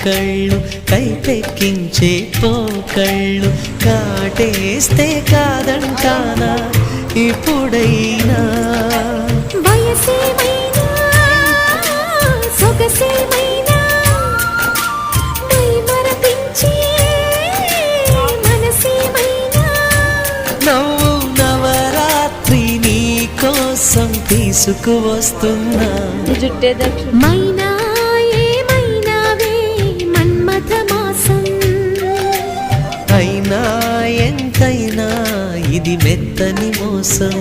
కళ్ళు కైపెక్కించే పోకళ్ళు కాటేస్తే కాదంటానా ఇప్పుడైనా వయసేమైనా సొగసేమైనా మైమరపించే మనసేమైనా నవ్వు నవరాత్రి నీ కోసం తీసుకువస్తున్నా మైనా ఏమైనావే మన్మథ మాసం అయినా ఎంతైనా ఇది మెత్తని మోసం